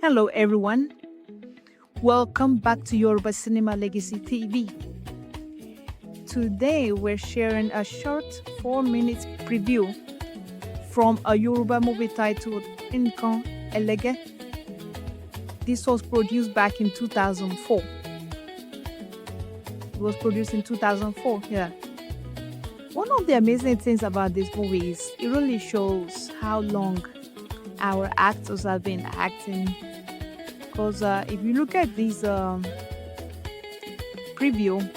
Hello, everyone. Welcome back to Yoruba Cinema Legacy TV. Today, we're sharing a short 4-minute preview from a Yoruba movie titled Nkan Elege. This was produced back in 2004. It was produced in 2004, yeah. One of the amazing things about this movie is it really shows how long our actors have been acting. Because if you look at this preview,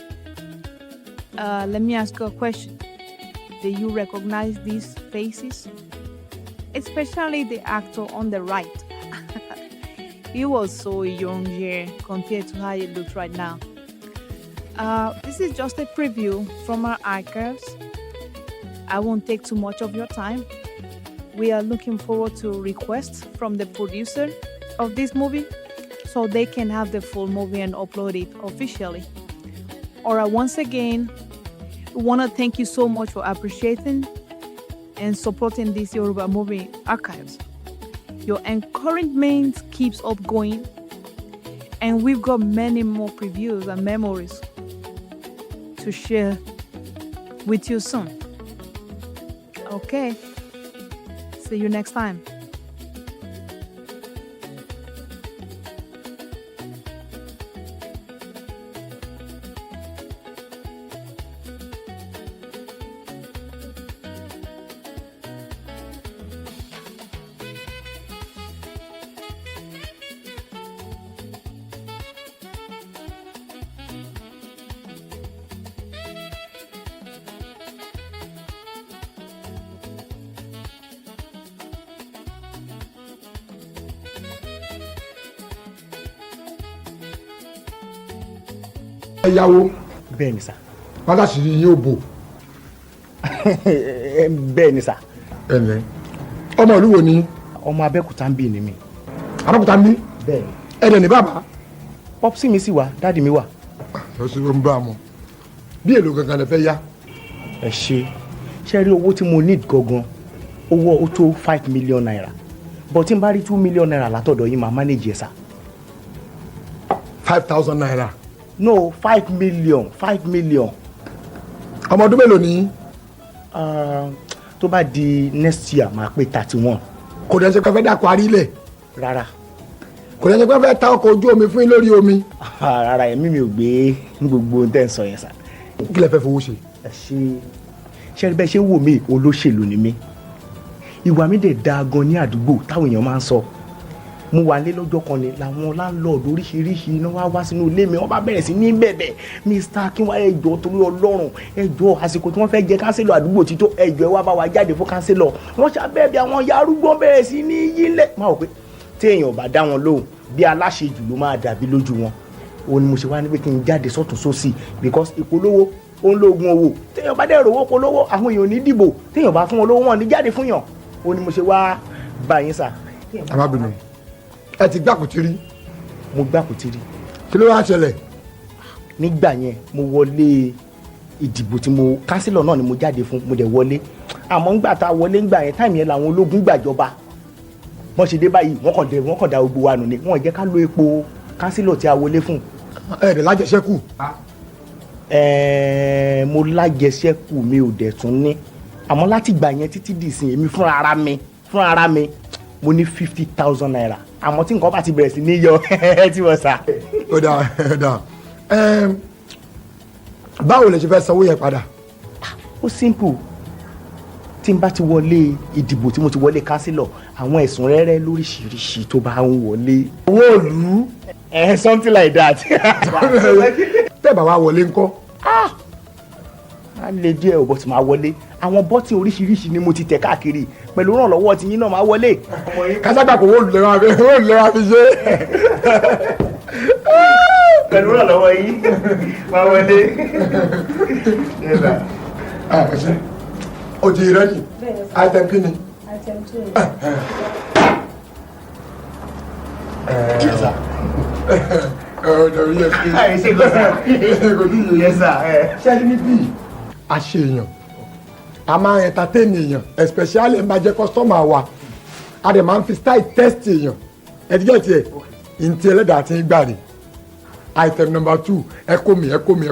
let me ask you a question. Do you recognize these faces? Especially the actor on the right. He was so young here compared to how he looks right now. This is just a preview from our archives. I won't take too much of your time. We are looking forward to requests from the producer of this movie so they can have the full movie and upload it officially. Alright, once again, we want to thank you so much for appreciating and supporting this Yoruba movie archives. Your encouragement keeps up going, and we've got many more previews and memories to share with you soon. Okay, see you next time. Yàwó bẹ́ẹ̀ ni sà. pátásì yóò bò. bẹ́ẹ̀ ni sà. ẹnlẹ ọmọ ìlú wo ni. ọmọ Abẹ́òkúta ń bí ni mi. Abẹ́òkúta ń bí. bẹ́ẹ̀ ẹ̀dẹ̀ ní bàbá. pọ́pùsì mi sì wà dáàdì mi wà. ọ̀sẹ̀ ló ń bá a mọ̀ bí èlò gangan lè fẹ́ yá. ẹ ṣe rí owó tí mo need gangan owó ó tó 5 million naira but tí n bá rí 2 million naira látọ̀dọ̀ yín máa manage ẹ̀ sà. 5,000 naira. no 5 million 5 million. ọmọ ọdún mélòó ni. tó bá di next year máa pé 31. kò dẹ́n ṣe pé fẹ́ dákọ̀ arílẹ̀. rárá. kò dẹ́n ṣe pé fẹ́ ta ọkọ̀ ojú omi fún yín lórí omi. rárá ẹ̀mí mi ò gbé gbogbo ohun tẹ́ ń sọ yẹn sà. kí lẹ fẹ́ fowó ṣe. ẹ ṣe bẹ́ẹ̀ ṣe wò mí olóṣèlú ni mí ìwà mi dẹ̀ da gan ní àdúgbò táwọn èèyàn máa ń sọ mo wà lé lọ́jọ́ kan ni làwọn láńlọ́ọ̀dù oríṣiríṣi iná wá sínú ilé mi wọ́n bá bẹ̀rẹ̀ sí ní bẹ̀bẹ̀ Mr. Akínwá ẹjọ́ torí Ọlọ́run ẹjọ́ àsìkò tí wọ́n fẹ́ jẹ kánsílọ̀ àdúgbò tító ẹjọ́ ẹ wá bá wa jáde fún kánsílọ̀ wọ́n ṣàbẹ̀bẹ̀ àwọn ìyá arúgbó bẹ̀rẹ̀ sí ní yílẹ̀ máa wò pé tí èèyàn bá dá wọn lóhùn bí aláṣejù ló máa dàbí lójú wọn òun ni mo ṣe wá ní pé kí n jáde sọ́tún sósì because ìpolówó ó ń lóògùn owó téèyàn bá dẹ̀ rówó polówó àwọn èèyàn ní dìbò téèyàn bá fún wọn lówó wọn ní jáde fún yàn òun ni mo ṣe wá bá yín sà. amábìnrin ẹ ti gbàkùtì rí. mo gbàkùtì rí. kí ló wá ṣẹlẹ̀. nígbà yẹn mo wọlé ìdìbò tí mo kánsílọ̀ náà ni mo jáde fún mo dẹ̀ wọlé àmọ́ ńgbà tá a wọlé ńgbà yẹn táìmù yẹn làwọn ológun gbàjọba wọ́n ṣe dé báyìí wọ́n kàn dá gbogbo wa nù ni wọ́n jẹ́ ká lo epo kánsílọ̀ tí a wọlé fún. ẹ̀ẹ́dẹ̀ lájẹsẹ́kù. mo lájẹsẹ́kù mi ò dẹ̀ tún ní àmọ́ láti gbà yẹn títí dìsìn èmi fúnra ara mi mo ní 50,000 naira àmọ́ tí nǹkan bá ti bẹ̀rẹ̀ sí ní yọ tí wọ́n sà. ó dáa báwo lè ṣe fẹ́ sanwó yẹn padà. ó simple tí n bá ti wọlé ìdìbò tí mo ti wọlé kánsílọ̀ àwọn ẹ̀sùn rẹ́rẹ́ lóríṣiríṣi tó bá ń wọlé. owó òlù. something like that. tẹ́ bá wa wọlé ńkọ́. a lè díẹ̀ ọ̀bọ̀ tí máa wọlé àwọn bọ́tì oríṣiríṣi ni mo ti tẹ̀ káàkiri pẹ̀lú ìrànlọ́wọ́ tí yín náà máa wọlé. káságbà kò wọ́n lè wá fi ṣe. pẹ̀lú ìrànlọ́wọ́ yín máa wọlé. o ti rẹ́dì item kí ni. item 2. ṣé níbí àṣeyàn a máa entertain èèyàn especially ń bá jẹ́ customer wa a dẹ̀ máa ń fi style test èèyàn ẹ ti jẹ́ tiẹ̀ ntí ẹlẹ́dàá ti ń gbà ní item number 2 ẹ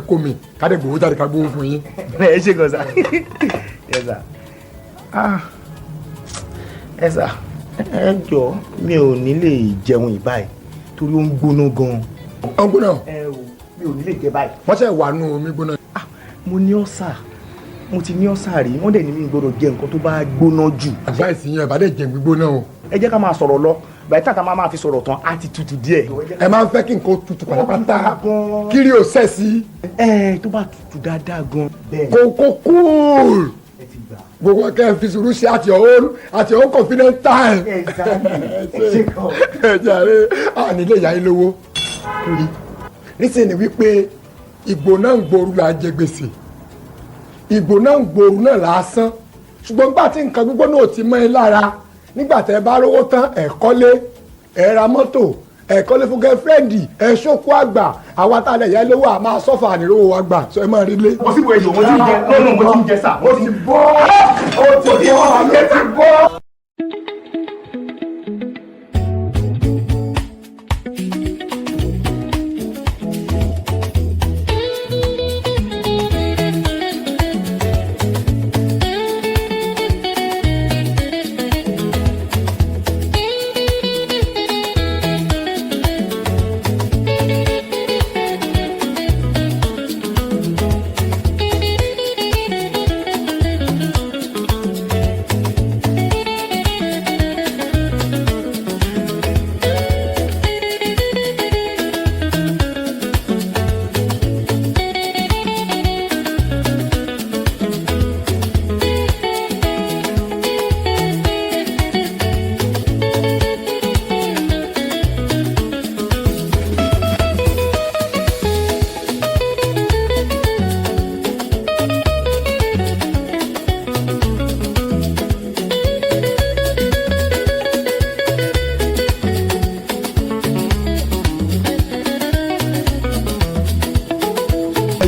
kó mi káde gbowó jáde ká gbowó fún yín. ẹ ṣe gan sa ẹ sà ẹ sà ẹ jọ mi ò ní lè jẹun ìbáyìí torí ó ń gbóná gan. ó ń gbóná. ẹ o mi ò ní lè jẹ báyìí. wọ́n ṣe wà nù omi gbóná. mo ní ọ̀sà mo ti ní ọ̀sà rí wọ́n dẹ̀ ní mi gbọ́dọ̀ jẹ nǹkan tó bá gbóná jù. advice yẹn bá dẹ̀ jẹ gbígbóná o. ẹ jẹ́ ká máa sọ̀rọ̀ lọ bàtí tàtà máa fi sọ̀rọ̀ tán á ti tutù díẹ̀. ẹ máa ń fẹ́ kí nǹkan tutù pátápátá kiri ò sẹ̀ sí. tó bá tutù dáadáa gan. kókó cool gbogbo kẹ́ fi sùúrù ṣe at your own confident time. ẹ jàre nílé ìyá yín lówó nísìnyí wípé ìgbóná ń gbòòrú là á jẹ gbèsè ìgbóná ń gbòòrú náà là á san ṣùgbọ́n nígbà tí nǹkan gbígbóná ò ti mọ́ ẹ lára nígbà tẹ́ bá rówó tán ẹ kọ́lé ẹ ra mọ́tò ẹ kọ́lé fún gẹ́fẹ́rẹ́ǹdì ẹ ṣókó àgbà àwa tá a lẹ̀ yá lówó à máa sọ́fà ànírówó wa gbà sọ ẹ máa rí lé. mo sì bọ èyí mo ti ń jẹ lọ́nà mo ti ń jẹ sà. ó ti bọ́ àmì ti bọ́.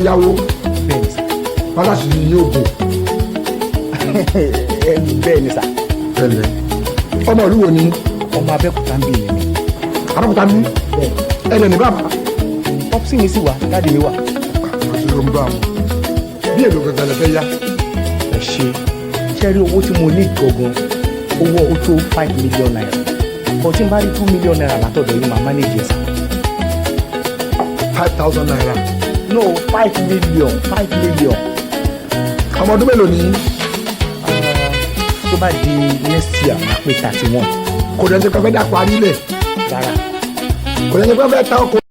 yáwó fọláṣí ni yóò bò. bẹ́ẹ̀ ni sà. bẹ́ẹ̀ ọmọ ìlú wo ni. ọmọ Abẹ́òkúta ń bí mi. Abẹ́òkúta ń bí. ẹ̀ẹ́dẹ̀ ní bàbá. ọ́fíìsì mi sì wà dáàdì mi wà. àti ló ń bá wọn bí èlò gangan lè fẹ́ yá. ẹ ṣe rí owó tí mo ní gangan owó ó tó 5 million naira bó tí n bá rí 2 million naira látọ̀dọ̀ yìí màá manage ẹ̀ sà. 5,000 naira. no 5 million 5 million. ọmọ ọdún mélòó ni. tó bá di next year máa pé 31. kò dẹ́n tí kò fẹ́ dà parí lẹ̀. rárá. kò dẹ́n tí kò fẹ́ ta ọkọ̀.